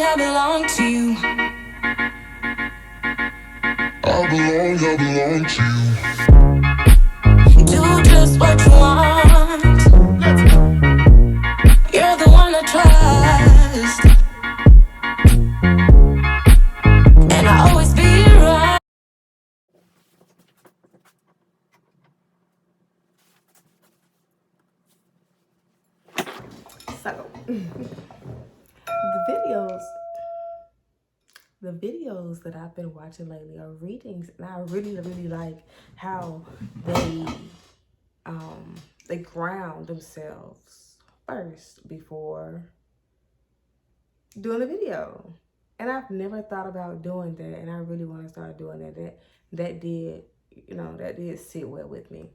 I belong to you. I belong to you. Do just what you want. You're the one I trust, and I'll always be right. So, the videos that I've been watching lately are readings, and I really like how they ground themselves first before doing the video. And I've never thought about doing that, and I really want to start doing that. That did sit well with me.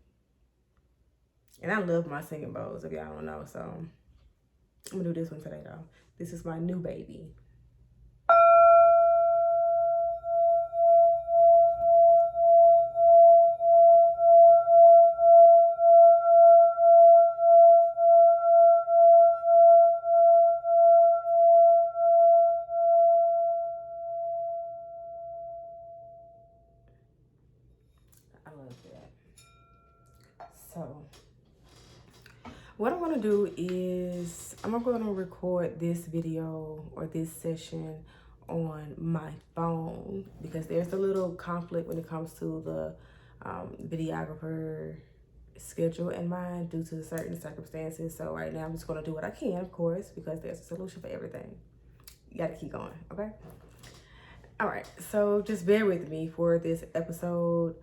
And I love my singing bowls, if y'all don't know. So I'm gonna do this one today, though. This is my new baby. I love that. So what I'm gonna do is I'm gonna record this video or this session on my phone, because there's a little conflict when it comes to the videographer schedule and mine due to certain circumstances. So right now I'm just gonna do what I can, of course, because there's a solution for everything. You gotta keep going, okay? All right, so just bear with me for this episode.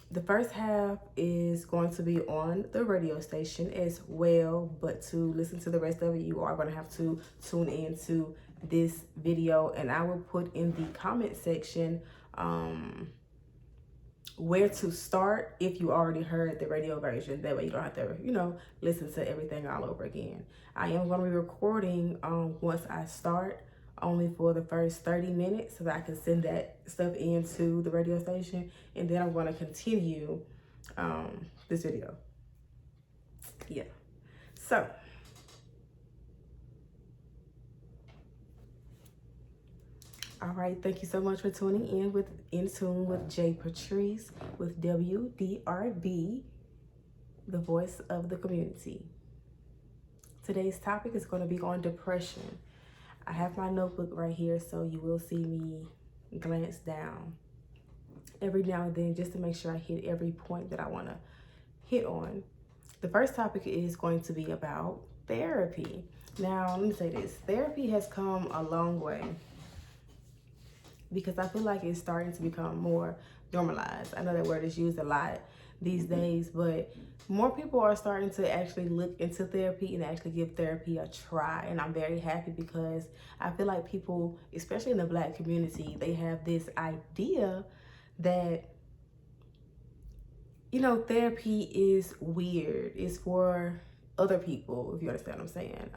The first half is going to be on the radio station as well, but to listen to the rest of it, you are going to have to tune into this video, and I will put in the comment section where to start if you already heard the radio version. That way you don't have to, listen to everything all over again. I am going to be recording once I start, only for the first 30 minutes so that I can send that stuff into the radio station, and then I'm going to continue this video. Yeah. So all right, thank you so much for tuning in with Ntune with Jay Patrice with WDRB, the voice of the community. Today's topic is going to be on depression. I have my notebook right here, so you will see me glance down every now and then just to make sure I hit every point that I want to hit on. The first topic is going to be about therapy. Now, let me say this. Therapy has come a long way, because I feel like it's starting to become more normalized. I know that word is used a lot these days, but more people are starting to actually look into therapy and actually give therapy a try. And I'm very happy, because I feel like people, especially in the Black community, they have this idea that, therapy is weird. It's for other people, if you understand what I'm saying.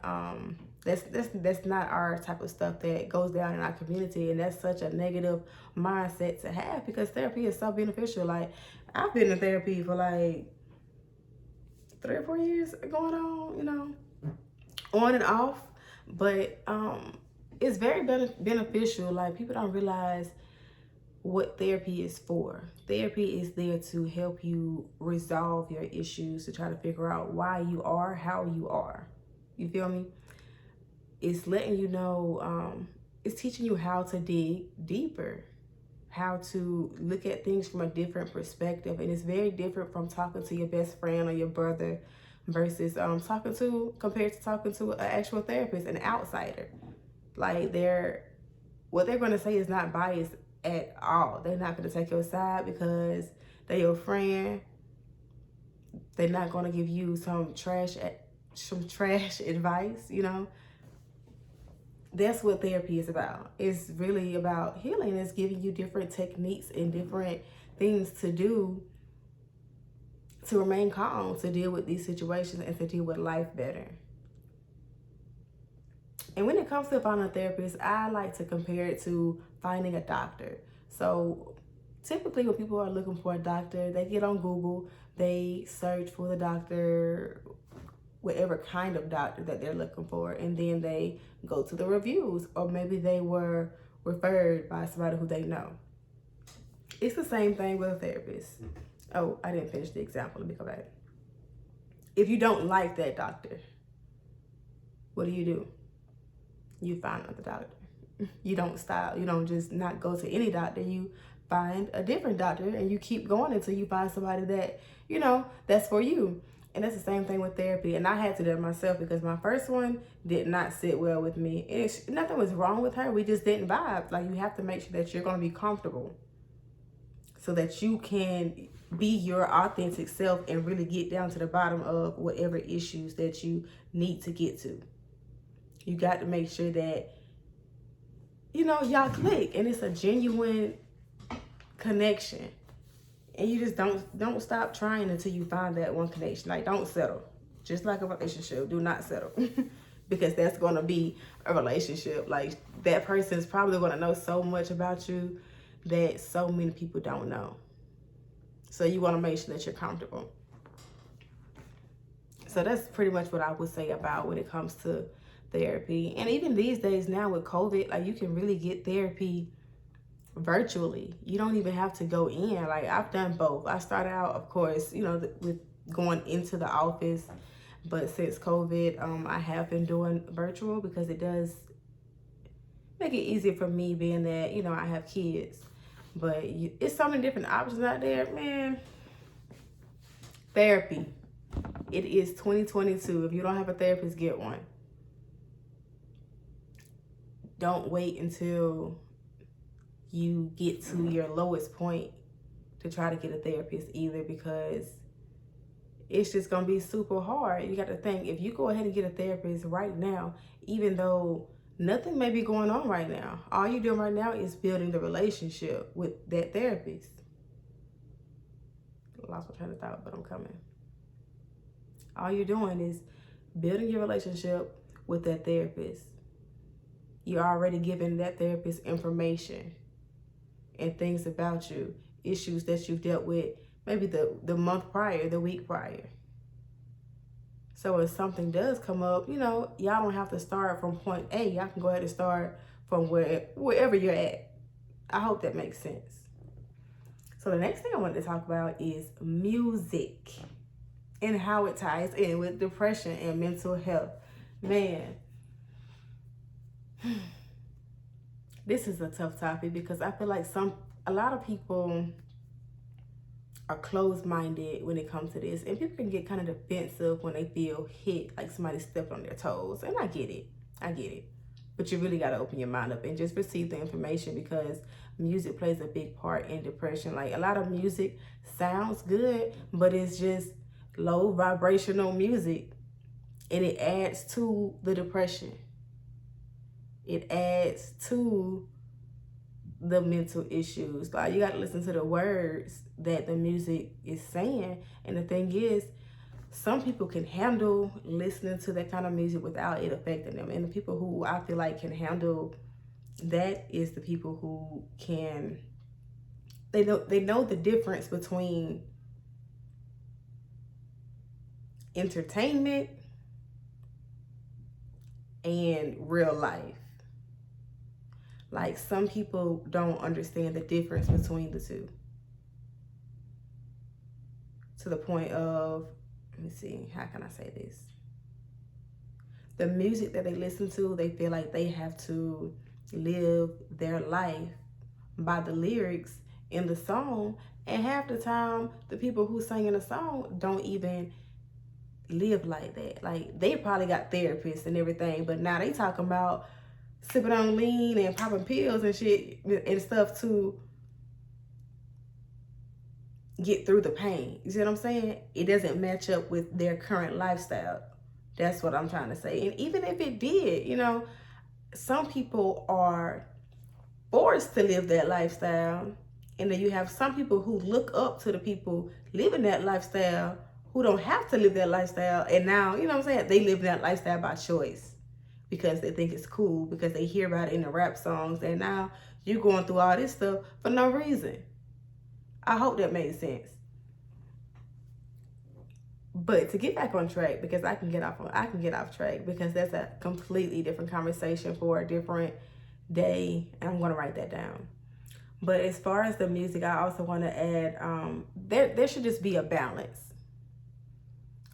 That's not our type of stuff that goes down in our community, and that's such a negative mindset to have, because therapy is so beneficial. Like, I've been in therapy for like 3 or 4 years going on, on and off, but it's very beneficial. Like, people don't realize what therapy is for. Therapy is there to help you resolve your issues, to try to figure out why you are how you are. You feel me? It's letting you know, it's teaching you how to dig deeper, how to look at things from a different perspective. And it's very different from talking to your best friend or your brother versus compared to talking to an actual therapist, an outsider. Like, what they're going to say is not biased at all. They're not going to take your side because they're your friend. They're not going to give you some trash advice, That's what therapy is about. It's really about healing. It's giving you different techniques and different things to do to remain calm, to deal with these situations, and to deal with life better. And when it comes to finding a therapist, I like to compare it to finding a doctor. So typically when people are looking for a doctor, they get on Google, they search for the doctor, whatever kind of doctor that they're looking for, and then they go to the reviews, or maybe they were referred by somebody who they know. It's the same thing with a therapist. Oh, I didn't finish the example. Let me go back. If you don't like that doctor, what do? You find another doctor. You don't stop. You don't just not go to any doctor. You find a different doctor, and you keep going until you find somebody that, that's for you. And that's the same thing with therapy. And I had to do it myself because my first one did not sit well with me. Nothing was wrong with her. We just didn't vibe. Like, you have to make sure that you're going to be comfortable so that you can be your authentic self and really get down to the bottom of whatever issues that you need to get to. You got to make sure that, y'all click and it's a genuine connection. And you just don't stop trying until you find that one connection. Like, don't settle. Just like a relationship, do not settle. Because that's going to be a relationship. Like, that person is probably going to know so much about you that so many people don't know. So you want to make sure that you're comfortable. So that's pretty much what I would say about when it comes to therapy. And even these days now with COVID, like, you can really get therapy virtually. You don't even have to go in. Like, I've done both. I started out, of course, with going into the office, but since COVID, I have been doing virtual because it does make it easier for me, being that, I have kids. But it's so many different options out there, man. Therapy. It is 2022. If you don't have a therapist, get one. Don't wait until you get to your lowest point to try to get a therapist either, because it's just going to be super hard. You got to think, if you go ahead and get a therapist right now, even though nothing may be going on right now, all you're doing right now is building the relationship with that therapist. I lost my train of thought, but I'm coming. All you're doing is building your relationship with that therapist. You're already giving that therapist information and things about you, issues that you've dealt with maybe the month prior, the week prior. So if something does come up, y'all don't have to start from point A. Y'all can go ahead and start from wherever you're at. I hope that makes sense. So the next thing I wanted to talk about is music and how it ties in with depression and mental health. Man, this is a tough topic because I feel like a lot of people are closed-minded when it comes to this, and people can get kind of defensive when they feel hit, like somebody stepped on their toes. And I get it, but you really got to open your mind up and just receive the information, because music plays a big part in depression. Like, a lot of music sounds good, but it's just low vibrational music, and it adds to the depression. It adds to the mental issues. Like, you got to listen to the words that the music is saying. And the thing is, some people can handle listening to that kind of music without it affecting them. And the people who I feel like can handle that is the people who can, they know the difference between entertainment and real life. Like, some people don't understand the difference between the two, to the point of, let me see, how can I say this? The music that they listen to, they feel like they have to live their life by the lyrics in the song. And half the time, the people who sing in the song don't even live like that. Like, they probably got therapists and everything, but now they talking about sipping on lean and popping pills and shit and stuff to get through the pain. You see what I'm saying? It doesn't match up with their current lifestyle. That's what I'm trying to say. And even if it did, some people are forced to live that lifestyle. And then you have some people who look up to the people living that lifestyle who don't have to live that lifestyle. And now, they live that lifestyle by choice, because they think it's cool, because they hear about it in the rap songs. And now you're going through all this stuff for no reason. I hope that makes sense. But to get back on track, because I can get off track, because that's a completely different conversation for a different day, and I'm going to write that down. But as far as the music, I also want to add, there should just be a balance.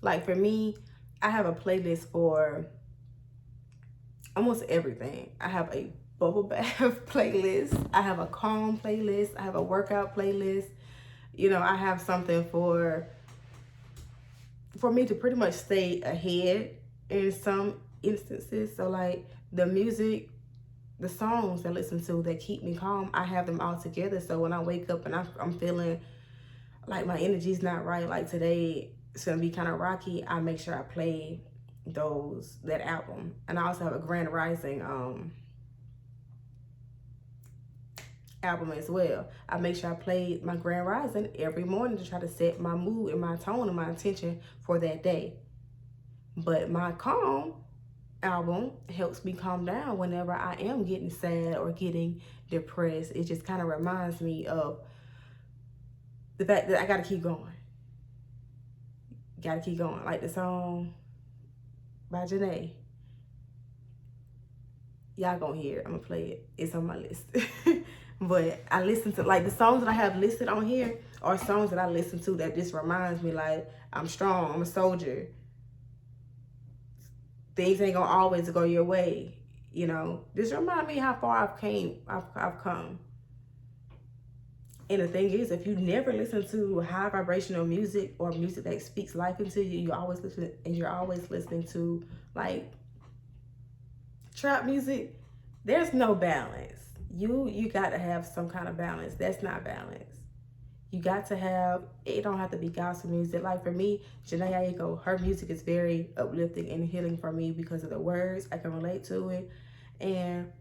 Like for me, I have a playlist for almost everything. I have a bubble bath playlist. I have a calm playlist. I have a workout playlist. You know, I have something for me to pretty much stay ahead in some instances. So like the music, the songs I listen to that keep me calm, I have them all together. So when I wake up and I'm feeling like my energy's not right, like today it's gonna be kind of rocky, I make sure I play that album. And I also have a Grand Rising album as well. I make sure I play my Grand Rising every morning to try to set my mood and my tone and my intention for that day. But my calm album helps me calm down whenever I am getting sad or getting depressed. It just kind of reminds me of the fact that I gotta keep going. Gotta keep going. Like the song by Janae. Y'all gonna hear it. I'm gonna play it. It's on my list. But I listen to, like, the songs that I have listed on here are songs that I listen to that just reminds me, like, I'm strong, I'm a soldier. Things ain't gonna always go your way, you know. Just remind me how far I've come. And the thing is, if you never listen to high vibrational music or music that speaks life into you, you're always listening to like trap music, there's no balance. You got to have some kind of balance. That's not balance. You got to have, it don't have to be gospel music. Like for me, Janae Aiko, her music is very uplifting and healing for me because of the words. I can relate to it. And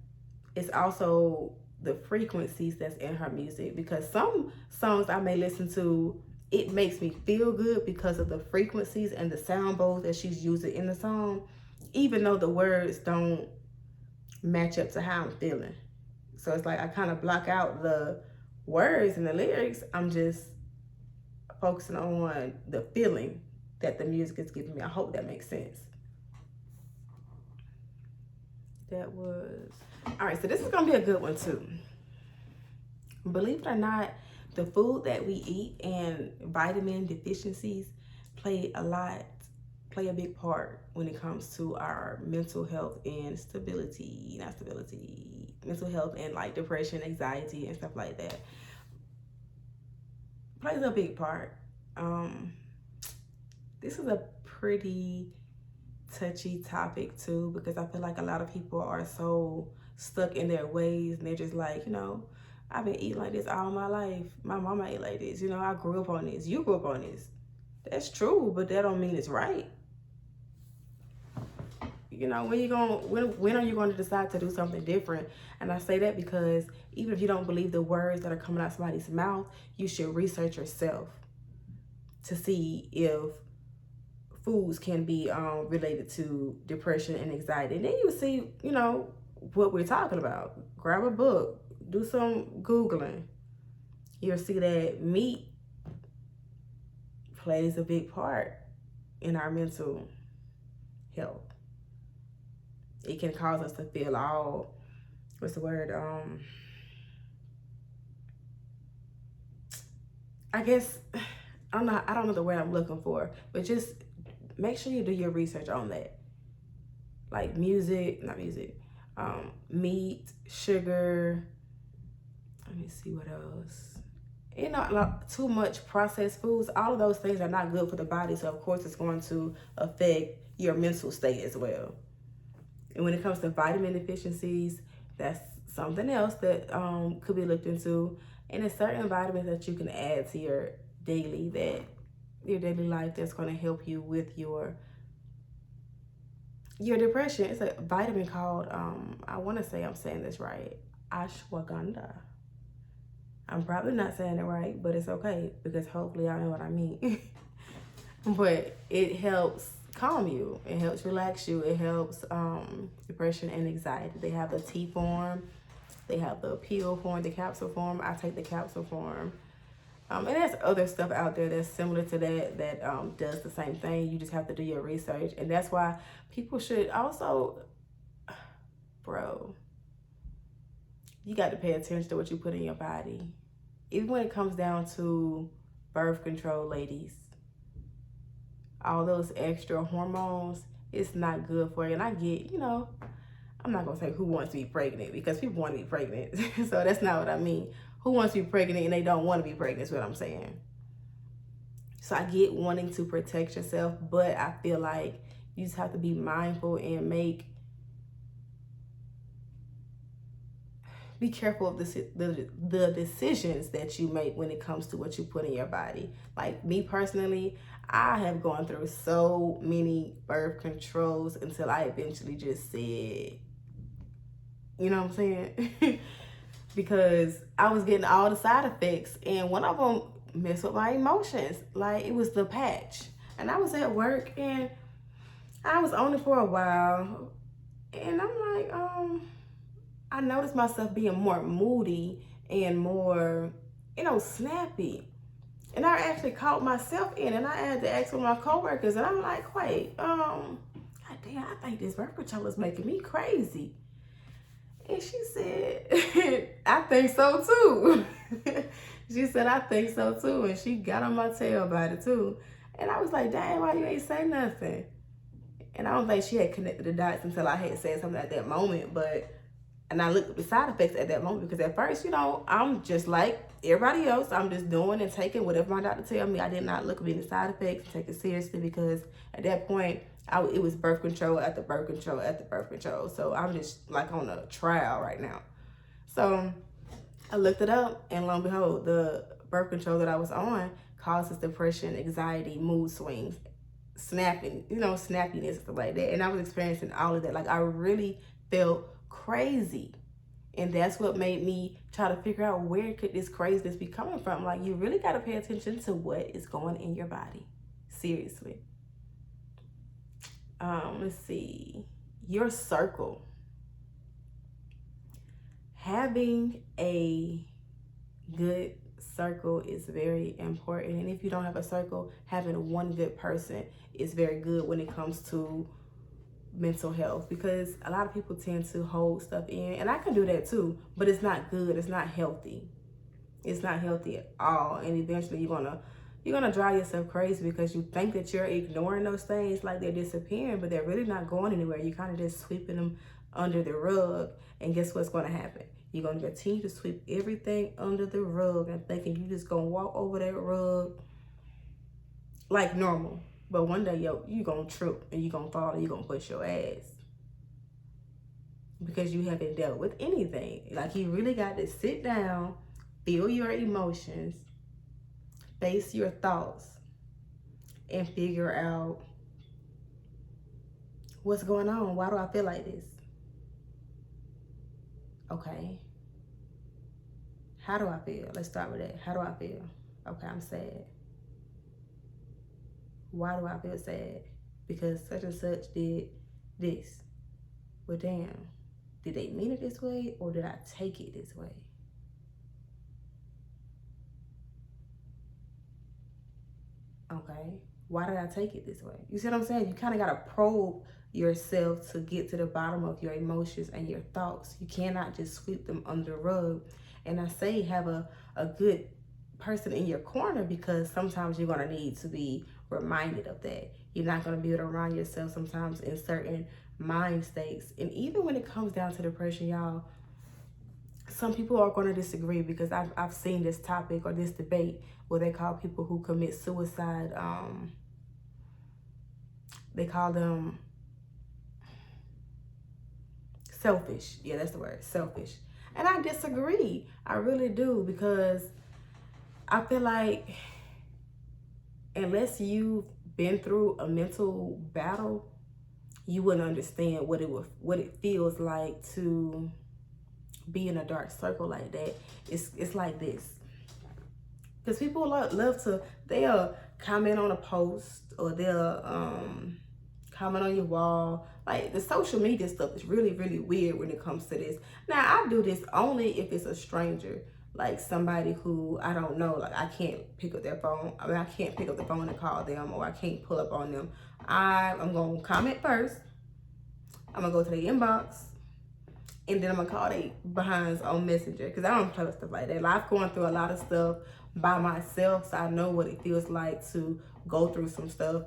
it's also the frequencies that's in her music, because some songs I may listen to, it makes me feel good because of the frequencies and the sound bowls that she's using in the song, even though the words don't match up to how I'm feeling. So it's like I kind of block out the words and the lyrics. I'm just focusing on the feeling that the music is giving me. I hope that makes sense. That was all right. So this is gonna be a good one too. Believe it or not, the food that we eat and vitamin deficiencies play a big part when it comes to our mental health and mental health and like depression, anxiety, and stuff like that. Plays a big part. This is a pretty touchy topic too, because I feel like a lot of people are so stuck in their ways, and they're just like, you know, I've been eating like this all my life. My mama ate like this. You know, I grew up on this. You grew up on this. That's true, but that don't mean it's right. You know, when are you going to decide to do something different? And I say that because even if you don't believe the words that are coming out somebody's mouth, you should research yourself to see if foods can be related to depression and anxiety. And then you see, you know, what we're talking about. Grab a book, do some Googling. You'll see that meat plays a big part in our mental health. It can cause us to feel all, what's the word? I guess, I don't know the word I'm looking for, but just make sure you do your research on that. Like meat, sugar, let me see what else. You know, like too much processed foods, all of those things are not good for the body. So of course it's going to affect your mental state as well. And when it comes to vitamin deficiencies, that's something else that could be looked into. And there's certain vitamins that you can add to your daily life that's going to help you with your depression. It's a vitamin called, I want to say I'm saying this right, ashwagandha. I'm probably not saying it right, but it's okay because hopefully I know what I mean. But it helps calm you. It helps relax you. It helps depression and anxiety. They have the tea form. They have the pill form, the capsule form. I take the capsule form. And there's other stuff out there that's similar to that does the same thing. You just have to do your research. And that's why people should also, bro, you got to pay attention to what you put in your body. Even when it comes down to birth control, ladies, all those extra hormones, it's not good for you. And I get, I'm not going to say who wants to be pregnant, because people want to be pregnant. So that's not what I mean. Who wants to be pregnant and they don't want to be pregnant is what I'm saying. So I get wanting to protect yourself, but I feel like you just have to be mindful and be careful of the decisions that you make when it comes to what you put in your body. Like me personally, I have gone through so many birth controls until I eventually just said, you know what I'm saying? Because I was getting all the side effects, and one of them messed with my emotions. Like, it was the patch. And I was at work, and I was on it for a while, and I'm like, I noticed myself being more moody and more, snappy. And I actually caught myself in, and I had to ask one of my coworkers, and I'm like, wait, God damn, I think this birth control is making me crazy. And she said, I think so too. She said, I think so too. And she got on my tail about it too. And I was like, dang, why you ain't say nothing? And I don't think she had connected the dots until I had said something at that moment. And I looked at the side effects at that moment, because at first, I'm just like everybody else. I'm just doing and taking whatever my doctor tell me. I did not look at any side effects and take it seriously, because at that point, it was birth control after birth control after birth control. So I'm just like on a trial right now. So I looked it up, and lo and behold, the birth control that I was on causes depression, anxiety, mood swings, snappiness, stuff like that. And I was experiencing all of that. Like, I really felt crazy. And that's what made me try to figure out, where could this craziness be coming from? Like, you really got to pay attention to what is going in your body. Seriously. Let's see. Your circle. Having a good circle is very important. And if you don't have a circle, having one good person is very good when it comes to mental health, because a lot of people tend to hold stuff in, and I can do that too, but it's not good. It's not healthy. It's not healthy at all. And eventually you're gonna drive yourself crazy, because you think that you're ignoring those things like they're disappearing, but they're really not going anywhere. You're kind of just sweeping them under the rug. And guess what's going to happen? You're going to continue to sweep everything under the rug and thinking you just going to walk over that rug like normal. But one day, you're going to trip, and you're going to fall, and you're going to push your ass, because you haven't dealt with anything. Like, you really got to sit down, feel your emotions, face your thoughts, and figure out what's going on. Why do I feel like this? Okay. How do I feel? Let's start with that. How do I feel? Okay, I'm sad. Why do I feel sad? Because such and such did this. Well, damn. Did they mean it this way, or did I take it this way? Okay. Why did I take it this way? You see what I'm saying? You kind of got to probe yourself to get to the bottom of your emotions and your thoughts. You cannot just sweep them under the rug. And I say have a good person in your corner, because sometimes you're going to need to be reminded of that. You're not going to be able to remind yourself sometimes in certain mind states. And even when it comes down to depression, y'all, some people are going to disagree, because I've seen this topic or this debate where they call people who commit suicide, they call them selfish. Yeah, that's the word, selfish. And I disagree. I really do, because I feel like unless you've been through a mental battle, you wouldn't understand what it feels like to be in a dark circle like that. It's like this. Because people love to, they'll comment on a post, or they'll comment on your wall. Like, the social media stuff is really, really weird when it comes to this. Now, I do this only if it's a stranger, like somebody who I don't know, like I can't pick up their phone. I mean, I can't pick up the phone and call them, or I can't pull up on them. I'm gonna comment first. I'm gonna go to the inbox, and then I'm gonna call they behinds on Messenger, because I don't play with stuff like that. Like, I've gone through a lot of stuff by myself, so I know what it feels like to go through some stuff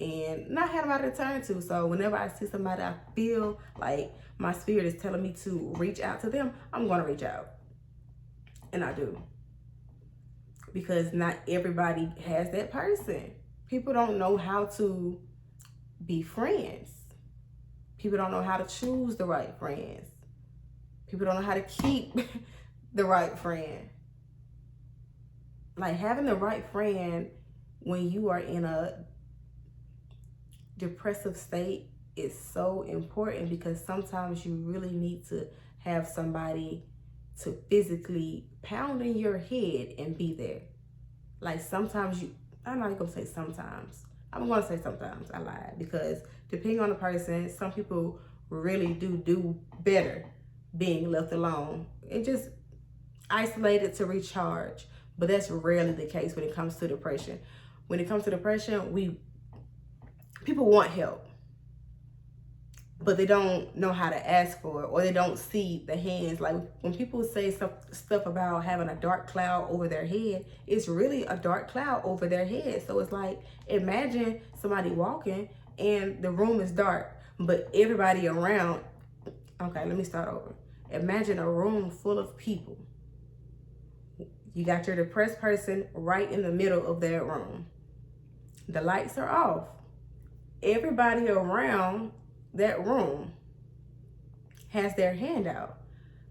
and not have nobody to turn to. So whenever I see somebody I feel like my spirit is telling me to reach out to them, I'm gonna reach out. And I do. Because not everybody has that person. People don't know how to be friends. People don't know how to choose the right friends. People don't know how to keep the right friend. Like, having the right friend when you are in a depressive state is so important, because sometimes you really need to have somebody to physically pound in your head and be there. Like, sometimes I'm not gonna say sometimes. I'm gonna say sometimes. I lied, because depending on the person, some people really do better being left alone and just isolated to recharge. But that's rarely the case when it comes to depression. When it comes to depression, people want help, but they don't know how to ask for it, or they don't see the hands. Like, when people say stuff about having a dark cloud over their head, it's really a dark cloud over their head. So it's like, imagine somebody walking and the room is dark, but everybody around, okay, let me start over. Imagine a room full of people. You got your depressed person right in the middle of that room. The lights are off. Everybody around that room has their hand out.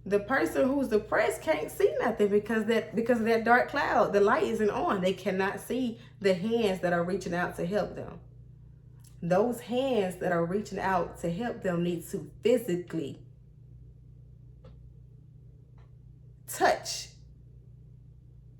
The person who's depressed can't see nothing because of that dark cloud. The light isn't on. They cannot see the hands that are reaching out to help them. Those hands that are reaching out to help them need to physically touch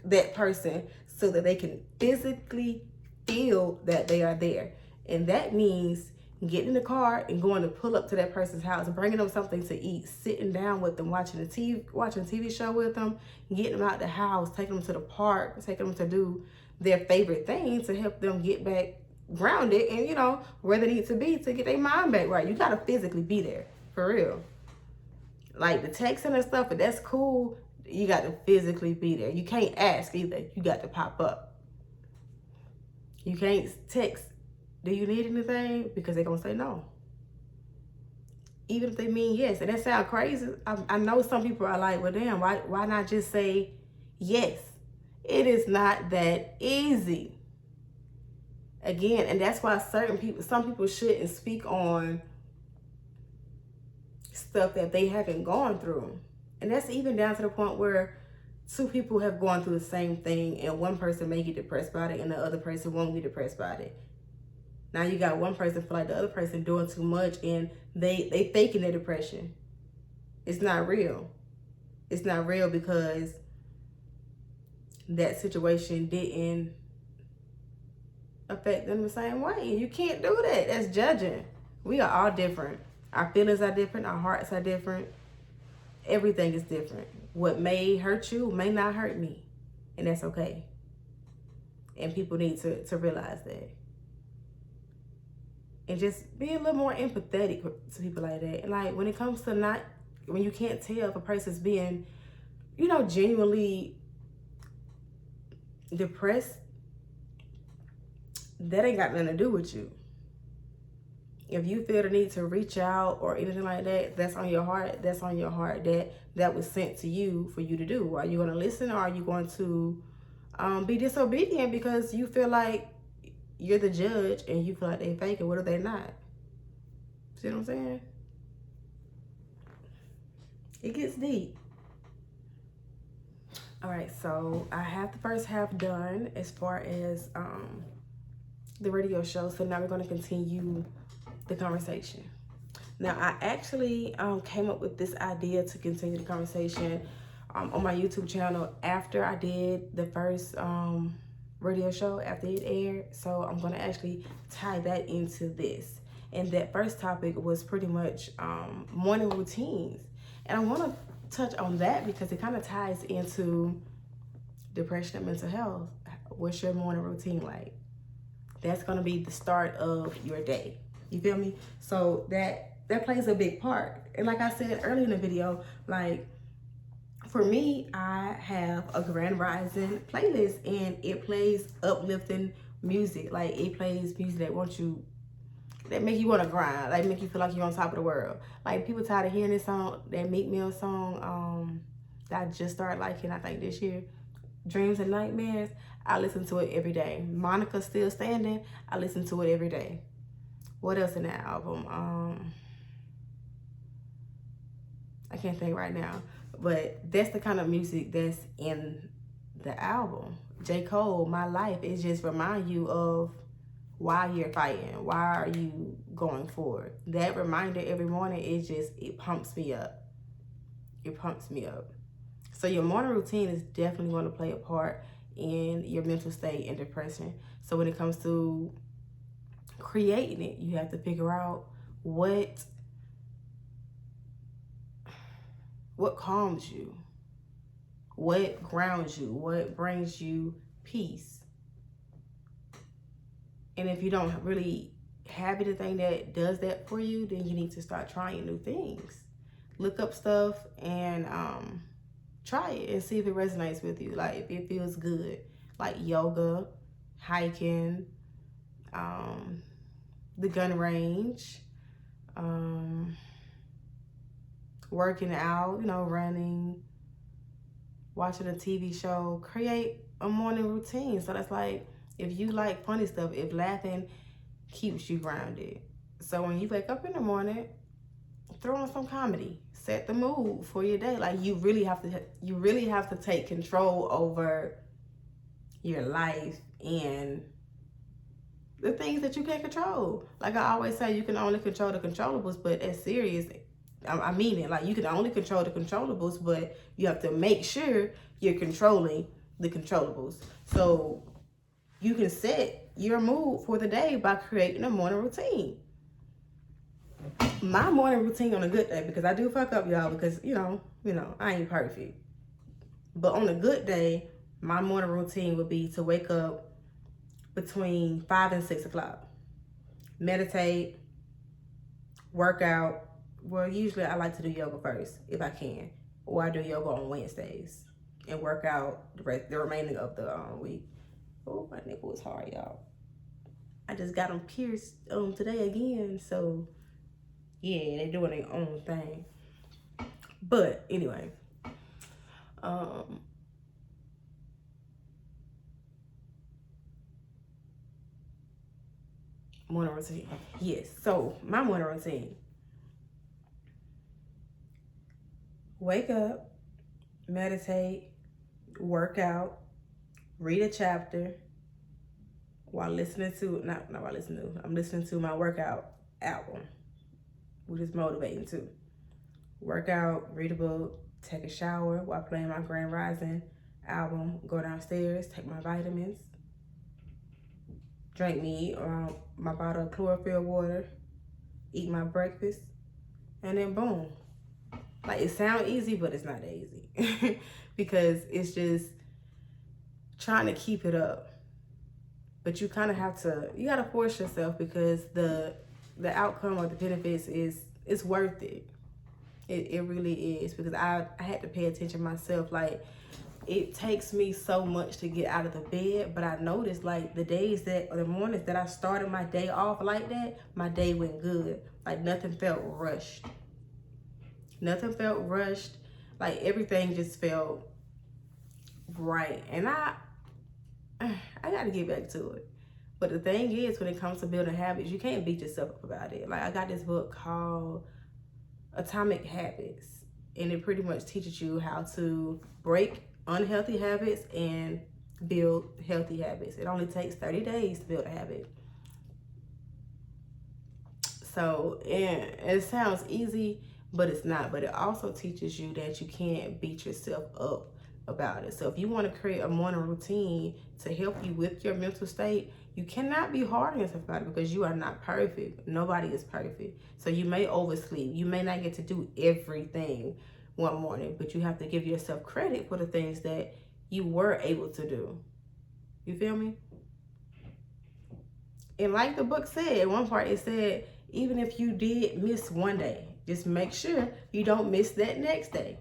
that person so that they can physically feel that they are there. And that means getting in the car and going to pull up to that person's house, bringing them something to eat, sitting down with them, watching a TV show with them, getting them out the house, taking them to the park, taking them to do their favorite thing to help them get back grounded and, where they need to be to get their mind back right. You got to physically be there, for real. Like, the texting and stuff, but that's cool. You got to physically be there. You can't ask either. You got to pop up. You can't text, do you need anything? Because they're going to say no. Even if they mean yes. And that sounds crazy. I know some people are like, well, damn, why not just say yes? It is not that easy. Again, and that's why some people shouldn't speak on stuff that they haven't gone through. And that's even down to the point where two people have gone through the same thing, and one person may get depressed by it and the other person won't get depressed by it. Now you got one person feel like the other person doing too much, and they faking their depression. It's not real. It's not real because that situation didn't affect them the same way. You can't do that. That's judging. We are all different. Our feelings are different. Our hearts are different. Everything is different. What may hurt you may not hurt me. And that's okay. And people need to realize that. And just be a little more empathetic to people like that. And like, when it comes to when you can't tell if a person's being, genuinely depressed, that ain't got nothing to do with you. If you feel the need to reach out or anything like that, that's on your heart. That's on your heart. That was sent to you for you to do. Are you going to listen, or are you going to be disobedient because you feel like you're the judge and you feel like they fake it? What if they not? See what I'm saying? It gets deep. All right, so I have the first half done as far as the radio show. So now we're going to continue the conversation. Now, I actually came up with this idea to continue the conversation on my YouTube channel after I did the first radio show, after it aired. So I'm going to actually tie that into this. And that first topic was pretty much morning routines. And I want to touch on that because it kind of ties into depression and mental health. What's your morning routine like? That's going to be the start of your day. You feel me? So that plays a big part. And like I said earlier in the video, like for me, I have a Grand Rising playlist and it plays uplifting music. Like it plays music that make you want to grind, like make you feel like you're on top of the world. Like people tired of hearing this song, that Meek Mill song, that I just started liking, I think this year, Dreams and Nightmares. I listen to it every day. Monica Still Standing, I listen to it every day. What else in that album? I can't think right now, but that's the kind of music that's in the album. J. Cole, My Life, it just remind you of why you're fighting, why are you going forward. That reminder every morning, it pumps me up. It pumps me up. So your morning routine is definitely going to play a part in your mental state and depression. So when it comes to creating it, you have to figure out what calms you, what grounds you, what brings you peace. And if you don't really have anything that does that for you, then you need to start trying new things. Look up stuff and try it and see if it resonates with you. Like if it feels good, like yoga, hiking, the gun range, working out, running, watching a TV show. Create a morning routine. So that's like, if you like funny stuff, if laughing keeps you grounded. So when you wake up in the morning, throw on some comedy. Set the mood for your day. Like you really have to take control over your life and the things that you can't control. Like I always say, you can only control the controllables, but that's serious. I mean it. Like you can only control the controllables, but you have to make sure you're controlling the controllables. So you can set your mood for the day by creating a morning routine. My morning routine on a good day, because I do fuck up, y'all, because I ain't perfect. But on a good day, my morning routine would be to wake up between 5 and 6 o'clock. Meditate, work out. Well, usually I like to do yoga first, if I can. Or I do yoga on Wednesdays and work out the remaining of the week. Oh, my nipple is hard, y'all. I just got them pierced today again, so yeah, they're doing their own thing. But anyway, morning routine. Yes, so my morning routine. Wake up, meditate, work out, read a chapter while listening to, I'm listening to my workout album, which is motivating too. Work out, read a book, take a shower while playing my Grand Rising album, go downstairs, take my vitamins, drink me my bottle of chlorophyll water, eat my breakfast, and then boom. Like it sounds easy, but it's not that easy because it's just trying to keep it up. But you kind of you gotta force yourself because the outcome or the benefits is worth it. It really is, because I had to pay attention myself. Like it takes me so much to get out of the bed, but I noticed like the mornings that I started my day off like that, my day went good. Like nothing felt rushed. Like everything just felt right. And I gotta get back to it. But the thing is, when it comes to building habits, you can't beat yourself up about it. Like I got this book called Atomic Habits, and it pretty much teaches you how to break unhealthy habits and build healthy habits. It only takes 30 days to build a habit. So, and it sounds easy, but it's not. But it also teaches you that you can't beat yourself up about it. So if you want to create a morning routine to help you with your mental state, you cannot be hard on yourself about it because you are not perfect. Nobody is perfect. So you may oversleep. You may not get to do everything. one morning, but you have to give yourself credit for the things that you were able to do. You feel me? And like the book said, at one part it said, even if you did miss one day, just make sure you don't miss that next day.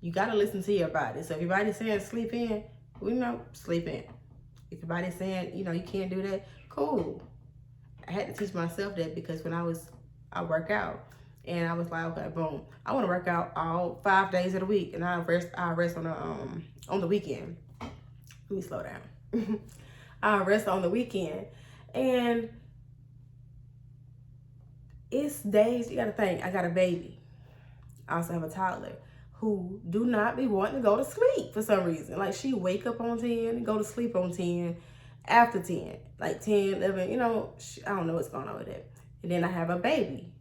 You got to listen to your body. So if your body's saying sleep in, we know sleep in. If your body's saying, you know, you can't do that, cool. I had to teach myself that because when I work out and I was like, okay, boom, I want to work out all 5 days of the week and I rest on the weekend. Let me slow down. I rest on the weekend. And it's days, you gotta think, I got a baby. I also have a toddler who do not be wanting to go to sleep for some reason. Like she wake up on 10, go to sleep on 10, after 10, like 10, 11, you know, I don't know what's going on with it. And then I have a baby.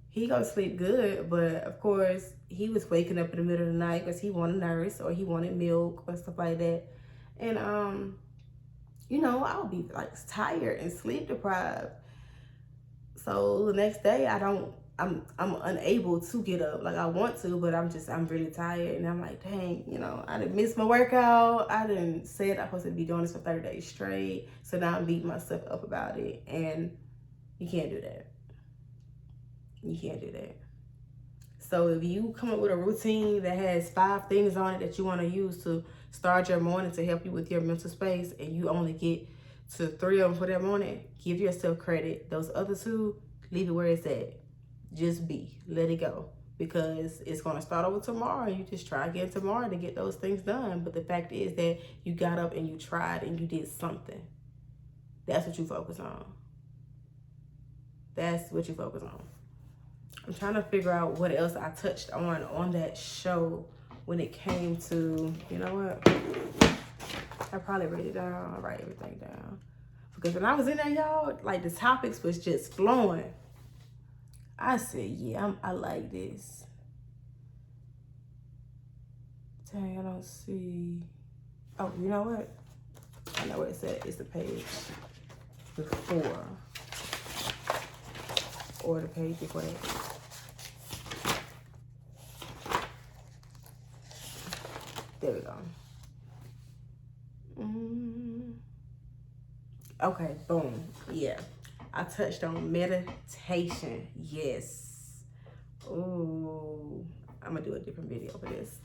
He go to sleep good, but of course he was waking up in the middle of the night because he wanted a nurse or he wanted milk or stuff like that. And you know, I'll be like tired and sleep deprived. So the next day I'm unable to get up like I want to, but I'm really tired and I'm like, dang, you know, I didn't miss my workout. I didn't say I'm supposed to be doing this for 30 days straight. So now I'm beating myself up about it, and you can't do that. You can't do that. So if you come up with a routine that has 5 things on it that you want to use to start your morning to help you with your mental space, and you only get to 3 of them for that morning, give yourself credit. Those other 2, leave it where it's at. Just be. Let it go. Because it's going to start over tomorrow. You just try again tomorrow to get those things done. But the fact is that you got up and you tried and you did something. That's what you focus on. That's what you focus on. I'm trying to figure out what else I touched on that show when it came to, you know what? I probably write it down. I write everything down. Because when I was in there, y'all, like the topics was just flowing. I said, yeah, I like this. Dang, I don't see. Oh, you know what? I know where it's at. It's the page before. Or the page before that. There we go. Okay, boom. Yeah. I touched on meditation. Yes. Ooh. I'm going to do a different video for this.